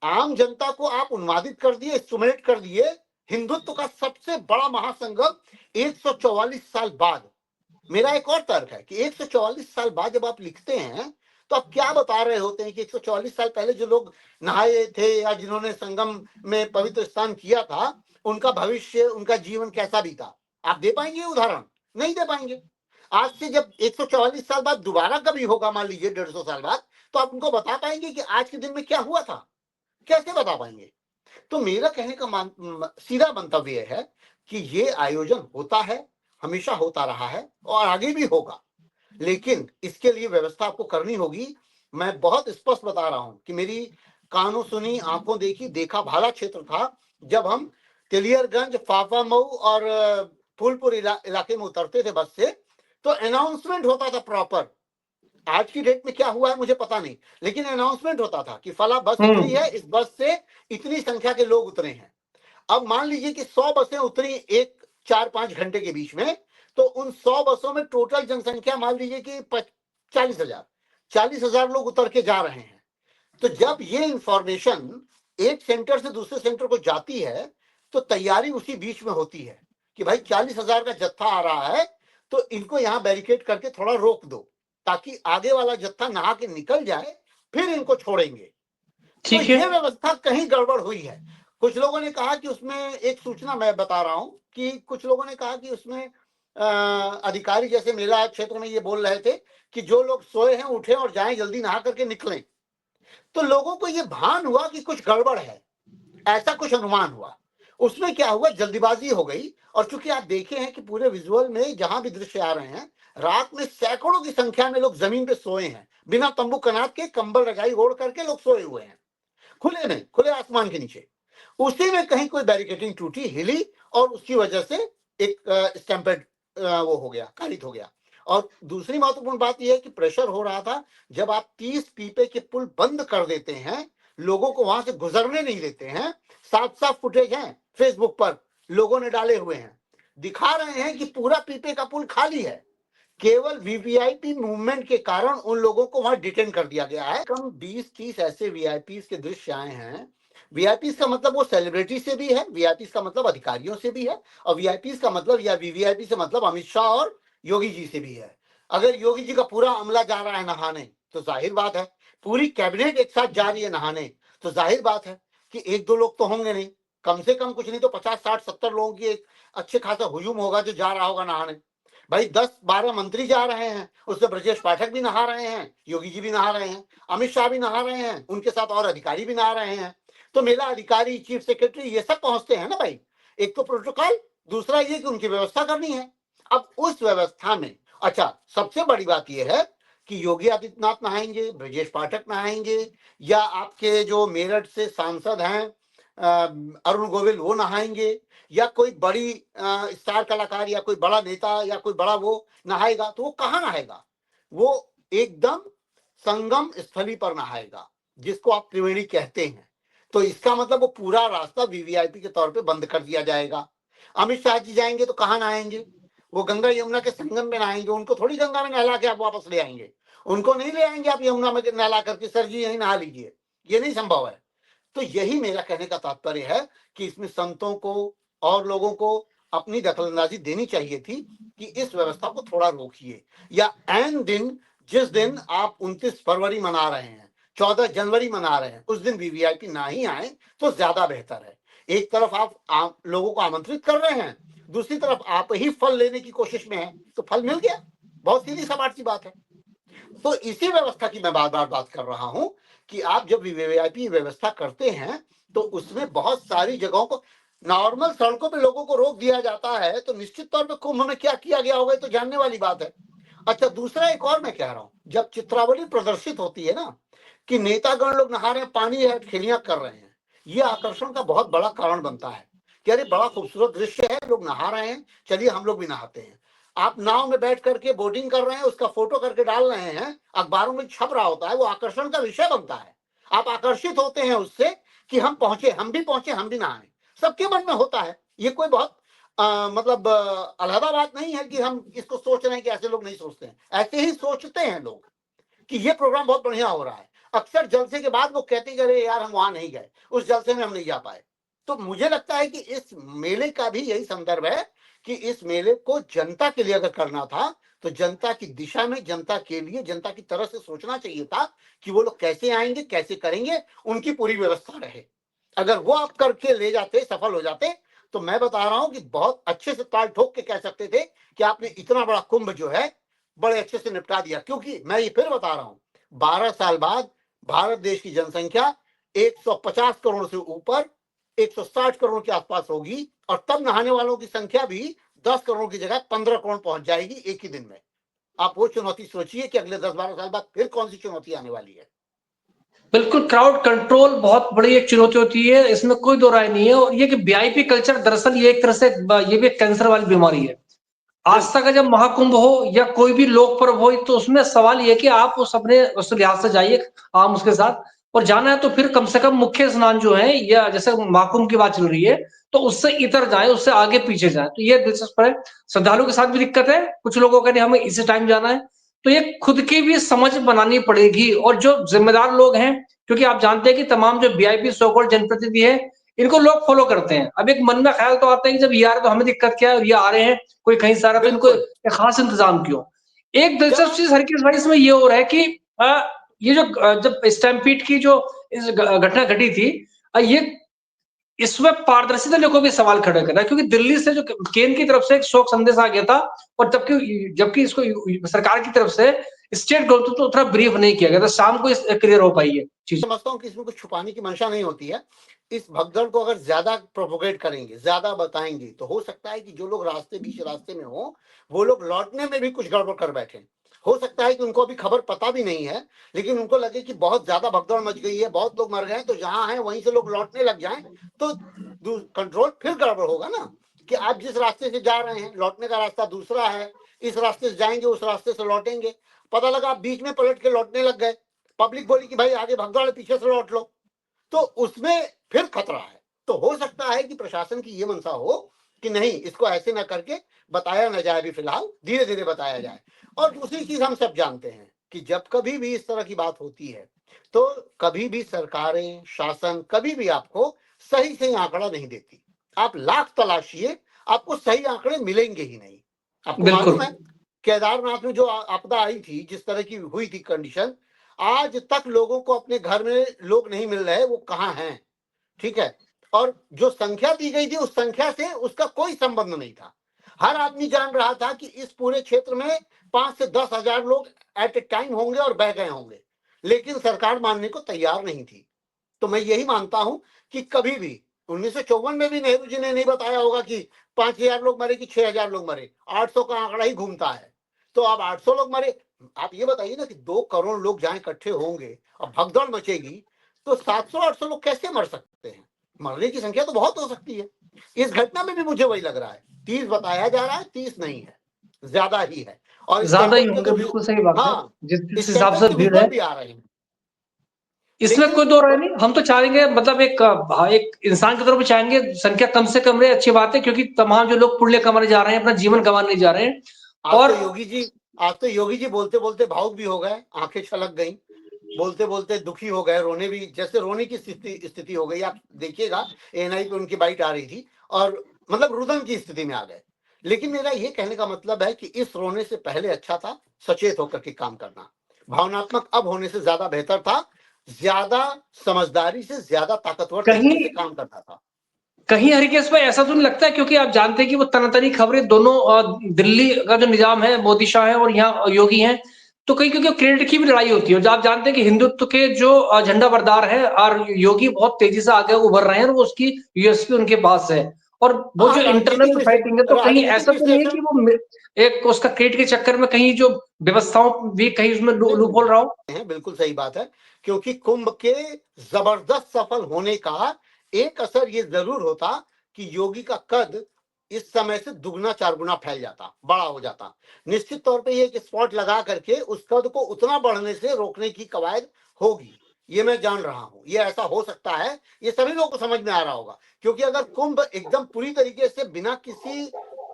आम जनता को आप उन्मादित कर दिए, स्टिमुलेट कर दिए। हिंदुत्व का सबसे बड़ा महासंगम 144 साल बाद। मेरा एक और तर्क है कि 144 साल बाद जब आप लिखते हैं तो आप क्या बता रहे होते हैं कि 144 साल पहले जो लोग नहाए थे या जिन्होंने संगम में पवित्र स्नान किया था, उनका भविष्य, उनका जीवन कैसा बीता? आप दे पाएंगे उदाहरण? नहीं दे पाएंगे। आज से जब 144 साल बाद दोबारा कभी होगा, मान लीजिए 150 साल बाद, तो आप उनको बता पाएंगे कि आज के दिन में क्या हुआ था? कैसे बता पाएंगे? तो मेरा कहने का सीधा मंतव्य है कि ये आयोजन होता है, हमेशा होता रहा है और आगे भी होगा, लेकिन इसके लिए व्यवस्था आपको करनी होगी। मैं बहुत स्पष्ट बता रहा हूं कि मेरी कानों सुनी, आंखों देखी, देखा भाला क्षेत्र था। जब हम तेलियरगंज, फाफा मऊ और फूलपुर इलाके में उतरते थे बस से, तो अनाउंसमेंट होता था प्रॉपर। आज की डेट में क्या हुआ है मुझे पता नहीं, लेकिन अनाउंसमेंट होता था कि फला बस उतरी है, इस बस से इतनी संख्या के लोग उतरे हैं। अब मान लीजिए कि 100 बसें उतरी एक 4-5 घंटे के बीच में, तो उन 100 बसों में टोटल जनसंख्या मान लीजिए कि 40,000 लोग उतर के जा रहे हैं। तो जब ये इंफॉर्मेशन एक सेंटर से दूसरे सेंटर को जाती है, तो तैयारी उसी बीच में होती है कि भाई 40,000 का जत्था आ रहा है, तो इनको यहाँ बैरिकेड करके थोड़ा रोक दो, ताकि आगे वाला जत्था नहा के निकल जाए, फिर इनको छोड़ेंगे। तो ये व्यवस्था कहीं गड़बड़ हुई है। कुछ लोगों ने कहा कि उसमें एक सूचना मैं बता रहा हूं कि कुछ लोगों ने कहा कि उसमें अधिकारी जैसे मेला क्षेत्र में ये बोल रहे थे कि जो लोग सोए हैं उठे और जाएं, जल्दी नहा करके निकलें। तो लोगों को ये भान हुआ कि कुछ गड़बड़ है, ऐसा कुछ अनुमान हुआ। उसमें क्या हुआ, जल्दीबाजी हो गई। और चूंकि आप देखे हैं कि पूरे विजुअल में जहां भी दृश्य आ रहे हैं, रात में सैकड़ों की संख्या में लोग जमीन पे सोए हैं, बिना तंबू कनात के, कंबल रजाई ओढ़ करके लोग सोए हुए हैं, खुले में, खुले आसमान के नीचे। उसी में कहीं कोई बैरिकेडिंग टूटी, हिली, और उसकी वजह से एक स्टैम्पेड वो हो गया, कारित हो गया। और दूसरी महत्वपूर्ण बात यह है कि प्रेशर हो रहा था। जब आप 30 पीपे के पुल बंद कर देते हैं, लोगों को वहां से गुजरने नहीं देते हैं, साफ साफ फुटेज हैं फेसबुक पर, लोगों ने डाले हुए हैं, दिखा रहे हैं कि पूरा पीपे का पुल खाली है। केवल वीवीआईपी मूवमेंट के कारण उन लोगों को वहां डिटेन कर दिया गया है। कम 20-30 ऐसे वीआईपी के दृश्य आए हैं। वीआईपी का मतलब वो सेलिब्रिटी से भी है, वीआईपी का मतलब अधिकारियों से भी है, और वीआईपी का मतलब या वीवीआईपी से मतलब अमित शाह और योगी जी से भी है। अगर योगी जी का पूरा अमला जा रहा है नहाने, तो जाहिर बात है पूरी कैबिनेट एक साथ जा रही है नहाने, तो जाहिर बात है कि एक दो लोग तो होंगे नहीं, कम से कम कुछ नहीं तो 50, 60, 70 लोगों की एक अच्छे खासा हुजूम होगा जो जा रहा होगा नहाने। भाई 10-12 मंत्री जा रहे हैं, उसमें ब्रजेश पाठक भी नहा रहे हैं, योगी जी भी नहा रहे हैं, अमित शाह भी नहा रहे हैं, उनके साथ और अधिकारी भी नहा रहे हैं। तो मेला अधिकारी, चीफ सेक्रेटरी, ये सब पहुंचते हैं ना भाई। एक तो प्रोटोकॉल, दूसरा ये कि उनकी व्यवस्था करनी है। अब उस व्यवस्था में अच्छा, सबसे बड़ी बात यह है कि योगी आदित्यनाथ नहाएंगे, ब्रजेश पाठक नहाएंगे, या आपके जो मेरठ से सांसद हैं अरुण गोविल, वो नहाएंगे, या कोई बड़ी स्टार कलाकार या कोई बड़ा नेता या कोई बड़ा वो नहाएगा, तो वो कहाँ नहाएगा? वो एकदम संगम स्थली पर नहाएगा, जिसको आप त्रिवेणी कहते हैं। तो इसका मतलब वो पूरा रास्ता वीवीआईपी के तौर पे बंद कर दिया जाएगा। अमित शाह जी जाएंगे तो कहाँ नहाएंगे? वो गंगा यमुना के संगम में नहाएंगे। उनको थोड़ी गंगा में नहला के आप वापस ले आएंगे, उनको नहीं ले आएंगे आप यमुना में नहला करके, सर जी यही नहा लीजिए, ये नहीं संभव है। तो यही मेरा कहने का तात्पर्य है कि इसमें संतों को और लोगों को अपनी दखलंदाजी देनी चाहिए थी कि इस व्यवस्था को थोड़ा रोकिए, या एन दिन, जिस दिन आप 29 फरवरी मना रहे हैं, 14 जनवरी मना रहे हैं, उस दिन वीवीआईपी ना ही आए तो ज्यादा बेहतर है। एक तरफ आप लोगों को आमंत्रित कर रहे हैं, दूसरी तरफ आप ही फल लेने की कोशिश में है, तो फल मिल गया। बहुत सीधी सपाट सी बात है। तो इसी व्यवस्था की मैं बार बार बात कर रहा हूं कि आप जब वीवीआईपी व्यवस्था करते हैं, तो उसमें बहुत सारी जगहों को, नॉर्मल सड़कों पे लोगों को रोक दिया जाता है, तो निश्चित तौर पे कुंभ में क्या किया गया होगा तो जानने वाली बात है। अच्छा, दूसरा एक और मैं कह रहा हूं, जब चित्रावली प्रदर्शित होती है ना कि नेतागण लोग नहा रहे हैं, पानी है, खेलियां कर रहे हैं, ये आकर्षण का बहुत बड़ा कारण बनता है कि अरे बड़ा खूबसूरत दृश्य है, लोग नहा रहे हैं, चलिए हम लोग भी नहाते हैं। आप नाव में बैठ करके बोटिंग कर रहे हैं, उसका फोटो करके डाल रहे हैं, अखबारों में छप रहा होता है, वो आकर्षण का विषय बनता है। आप आकर्षित होते हैं उससे कि हम पहुंचे, हम भी नहाएं। सबके मन में होता है। ये कोई बहुत मतलब अलहदा बात नहीं है कि हम इसको सोच रहे हैं कि ऐसे लोग नहीं सोचते हैं, ऐसे ही सोचते हैं लोग कि ये प्रोग्राम बहुत बढ़िया हो रहा है। अक्सर जलसे के बाद वो कहते हैं कि अरे यार हम वहां नहीं गए, उस जलसे में हम नहीं जा पाए। तो मुझे लगता है कि इस मेले का भी यही संदर्भ है कि इस मेले को जनता के लिए अगर करना था तो जनता की दिशा में, जनता के लिए, जनता की तरह से सोचना चाहिए था कि वो लोग कैसे आएंगे, कैसे करेंगे, उनकी पूरी व्यवस्था रहे। अगर वो आप करके ले जाते, सफल हो जाते, तो मैं बता रहा हूं कि बहुत अच्छे से ताल ठोक के कह सकते थे कि आपने इतना बड़ा कुंभ जो है बड़े अच्छे से निपटा दिया। क्योंकि मैं ये फिर बता रहा हूं, 12 साल बाद भारत देश की जनसंख्या 150 करोड़ से ऊपर 160 करोड़ के आसपास होगी, और तब नहाने वालों की संख्या भी 10 करोड़ की जगह 15 करोड़ पहुंच जाएगी एक ही दिन में। आप वो चुनौती सोचिए कि अगले 10-12 साल बाद फिर कौन सी चुनौती आने वाली है। बिल्कुल, क्राउड कंट्रोल बहुत बड़ी एक चुनौती होती है, इसमें कोई दो राय नहीं है। और ये कि वीआईपी कल्चर दरअसल ये एक तरह से ये भी एक कैंसर वाली बीमारी है। आज तक जब महाकुंभ हो या कोई भी लोक पर्व हो, तो उसमें सवाल ये है कि आप उस अपने उस लिहाज से जाइए आम उसके साथ, और जाना है तो फिर कम से कम मुख्य स्नान जो है, या जैसे महाकुंभ की बात चल रही है, तो उससे इतर जाए, उससे आगे पीछे जाए, तो ये दिलचस्प है। श्रद्धालु के साथ भी दिक्कत है, कुछ लोगों का नहीं हमें इसी टाइम जाना है, तो ये खुद की भी समझ बनानी पड़ेगी। और जो जिम्मेदार लोग हैं, क्योंकि आप जानते हैं कि तमाम जो वीआईपी सो कॉल्ड जनप्रतिनिधि है, इनको लोग फॉलो करते हैं। अब एक मन में ख्याल तो आता है कि जब ये आ रहे तो हमें दिक्कत क्या है, और ये आ रहे हैं कोई कहीं से आ रहा है तो इनको बिल्कुल। एक खास इंतजाम क्यों। एक जब दिलचस्प आप चीज हरकिस भाई इसमें ये हो रहा है कि ये जो जब स्टैम्पीड की जो इस घटना घटी थी, ये इसमें पारदर्शिता को भी सवाल खड़ा कर रहा है, क्योंकि दिल्ली से जो केंद्र की तरफ से एक शोक संदेश आ गया था, और जबकि इसको सरकार की तरफ से स्टेट गवर्नमेंट तो उतना ब्रीफ नहीं किया गया था, शाम को क्लियर हो पाई है चीज। समझता हूँ कि इसमें कुछ छुपाने की मंशा नहीं होती है। इस भगदड़ को अगर ज्यादा प्रोपोगेट करेंगे, ज्यादा बताएंगे, तो हो सकता है कि जो लोग बीच रास्ते में हो, वो लोग लौटने में भी कुछ गड़बड़ कर बैठे। हो सकता है कि उनको अभी खबर पता भी नहीं है, लेकिन उनको लगे कि बहुत ज्यादा भगदड़ मच गई है, बहुत लोग मर गए, तो जहां है वहीं से लोग लौटने लग जाएं, तो कंट्रोल फिर गड़बड़ होगा ना। कि आप जिस रास्ते से जा रहे हैं, लौटने का रास्ता दूसरा है, इस रास्ते से जाएंगे, उस रास्ते से लौटेंगे, पता लगा आप बीच में पलट के लौटने लग गए, पब्लिक बोली कि भाई आगे भगदड़, पीछे से लौट लो, तो उसमें फिर खतरा है। तो हो सकता है कि प्रशासन की ये मंशा हो कि नहीं, इसको ऐसे ना करके बताया ना जाए, अभी फिलहाल धीरे धीरे बताया जाए। और दूसरी चीज हम सब जानते हैं कि जब कभी भी इस तरह की बात होती है, तो कभी भी सरकारें, शासन कभी भी आपको सही सही आंकड़ा नहीं देती। आप लाख तलाशिए, आपको सही आंकड़े मिलेंगे ही नहीं। आपको बिल्कुल। मालूम है केदारनाथ में जो आपदा आई थी, जिस तरह की हुई थी कंडीशन, आज तक लोगों को अपने घर में लोग नहीं मिल रहे, वो कहाँ हैं, ठीक है। और जो संख्या दी गई थी, उस संख्या से उसका कोई संबंध नहीं था। हर आदमी जान रहा था कि इस पूरे क्षेत्र में 5 से 10 हजार लोग एट ए टाइम होंगे और बह गए होंगे, लेकिन सरकार मानने को तैयार नहीं थी। तो मैं यही मानता हूं कि कभी भी 1954 में भी नेहरू जी ने नहीं बताया होगा कि 5,000 लोग मरे कि 6,000 लोग मरे, 800 का आंकड़ा ही घूमता है। तो अब 800 लोग मरे, आप ये बताइए ना कि 2 करोड़ लोग जहां इकट्ठे होंगे और भगदड़ मचेगी, तो 700-800 लोग कैसे मर सकते हैं। मरने की संख्या तो बहुत हो सकती है। इस घटना में भी मुझे वही लग रहा है, 30 बताया जा रहा है, 30 नहीं है, ज्यादा ही है। और ज्यादा ही स्कैंडल के होंगे, तो बिल्कुल सही बात है। हाँ, जिस हिसाब स्कैंडल से के भीड़ है, विजुअल भी आ रहे हैं। इसमें लेकिन कोई दो राय नहीं। हम तो चाहेंगे, मतलब एक इंसान की तरफ भी चाहेंगे संख्या कम से कम रहे, अच्छी बात है, क्योंकि तमाम जो लोग पुण्य कमाने जा रहे हैं, अपना जीवन गंवाने जा रहे हैं। आज तो और योगी जी आज तो योगी जी बोलते बोलते भावुक भी हो गए, आंखें छलक गई, बोलते बोलते दुखी हो गए, रोने भी, जैसे रोने की स्थिति हो गई। आप देखिएगा, एएनआई पे उनकी बाइट आ रही थी, और मतलब रुदन की स्थिति में आ गए। लेकिन मेरा ये कहने का मतलब है कि इस रोने से पहले अच्छा था सचेत होकर के काम करना। भावनात्मक अब होने से ज्यादा बेहतर था, ज्यादा समझदारी से, ज्यादा ताकतवर तरीके कहीं से काम करना था। कहीं हरिकेश भाई ऐसा तो नहीं लगता है, क्योंकि आप जानते हैं कि वो तनातनी खबरें दोनों, दिल्ली का जो निजाम है मोदी शाह है, और यहाँ योगी है, तो कहीं क्योंकि क्रेडिट की भी लड़ाई होती है। जो आप जानते हैं कि हिंदुत्व के जो झंडा बरदार है, और योगी बहुत तेजी से आगे उभर रहे हैं, और वो उसकी यूएसपी उनके पास है। और वो हाँ, जो इंटरनल फाइटिंग है, तो कहीं राजनीतिक ऐसा तो नहीं है विश्लेषण कि वो एक उसका क्रेडिट के चक्कर में कहीं जो व्यवस्थाओं भी कहीं उसमें नहीं लूप होल रहा हो। है, बिल्कुल सही बात है। क्योंकि कुंभ के जबरदस्त सफल होने का एक असर ये जरूर होता कि योगी का कद इस समय से दुगना चारगुना फैल जाता, बड़ा हो जाता। निश्चित तौर पे ये एक स्पॉट लगा करके उस कद को उतना बढ़ने से रोकने की कवायद होगी, ये मैं जान रहा हूं। ये ऐसा हो सकता है, ये सभी लोगों को समझ में आ रहा होगा। क्योंकि अगर कुंभ एकदम पूरी तरीके से बिना किसी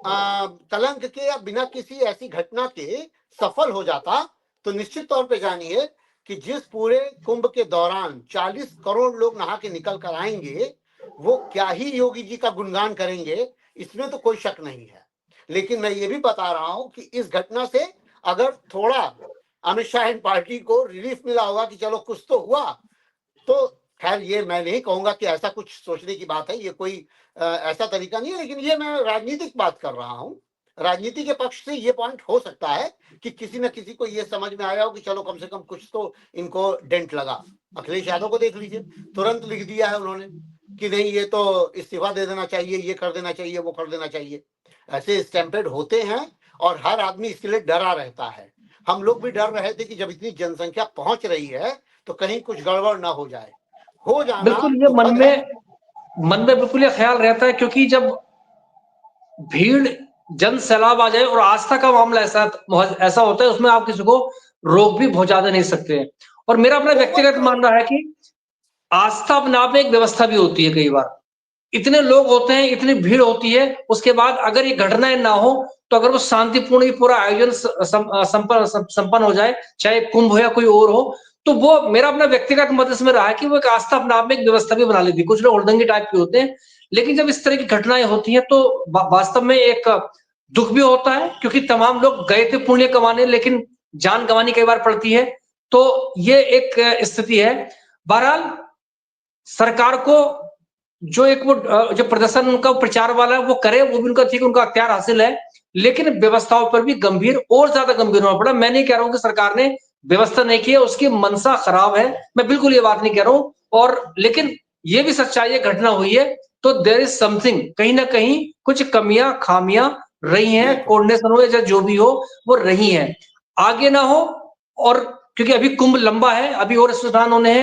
कलंक के या बिना किसी ऐसी घटना के सफल हो जाता, तो निश्चित तौर पे जानिए कि जिस पूरे कुंभ के दौरान 40 करोड़ लोग नहा के निकल कर आएंगे, वो क्या ही योगी जी का गुणगान करेंगे, इसमें तो कोई शक नहीं है। लेकिन मैं ये भी बता रहा हूं कि इस घटना से अगर थोड़ा अमित शाह एंड पार्टी को रिलीफ मिला होगा कि चलो कुछ तो हुआ, तो खैर ये मैं नहीं कहूंगा कि ऐसा कुछ सोचने की बात है, ये कोई ऐसा तरीका नहीं है, लेकिन ये मैं राजनीतिक बात कर रहा हूं। राजनीति के पक्ष से ये पॉइंट हो सकता है कि किसी न किसी को ये समझ में आया हो कि चलो कम से कम कुछ तो इनको डेंट लगा। अखिलेश यादव को देख लीजिए, तुरंत लिख दिया है उन्होंने कि नहीं ये तो इस्तीफा दे देना चाहिए, ये कर देना चाहिए, वो कर देना चाहिए। ऐसे स्टैम्पेड होते हैं और हर आदमी इसके लिए डरा रहता है। हम लोग भी डर रहे थे कि जब इतनी जनसंख्या पहुंच रही है तो कहीं कुछ गड़बड़ ना हो जाए। हो जाना बिल्कुल ये दुखद है। मन में बिल्कुल ये ख्याल रहता है, क्योंकि जब भीड़ जन सैलाब आ जाए और आस्था का मामला ऐसा होता है, उसमें आप किसी को रोक भी बहुत ज्यादा नहीं सकते। और मेरा अपना व्यक्तिगत मानना है कि आस्था अपने आप में एक व्यवस्था भी होती है। कई बार इतने लोग होते हैं, इतनी भीड़ होती है, उसके बाद अगर ये घटनाएं ना हो तो अगर वो शांतिपूर्ण ये पूरा आयोजन संपन्न हो जाए, चाहे कुंभ हो या कोई और हो, तो वो मेरा अपना व्यक्तिगत मत इसमें रहा है कि वो एक आस्था अपने आप में एक व्यवस्था भी बना लेती है। कुछ लोग हुड़दंगी टाइप के होते हैं, लेकिन जब इस तरह की घटनाएं होती हैं तो वास्तव में एक दुख भी होता है, क्योंकि तमाम लोग गए थे पुण्य कमाने, लेकिन जान गंवानी कई बार पड़ती है। तो ये एक स्थिति है। बहरहाल सरकार को जो एक वो जो प्रदर्शन उनका प्रचार वाला है वो करे, वो भी उनका ठीक, उनका अख्तियार हासिल है, लेकिन व्यवस्थाओं पर भी गंभीर और ज्यादा गंभीर होना पड़ा। मैं नहीं कह रहा हूं कि सरकार ने व्यवस्था नहीं की है, उसकी मनसा खराब है, मैं बिल्कुल ये बात नहीं कह रहा हूं। और लेकिन ये भी सच्चाई है, घटना हुई है तो देयर इज समथिंग, कहीं ना कहीं कुछ कमियां खामियां रही हैं, कोऑर्डिनेशन हो या जो भी हो वो रही हैं, आगे ना हो। और क्योंकि अभी कुंभ लंबा है, अभी और स्नान होने हैं।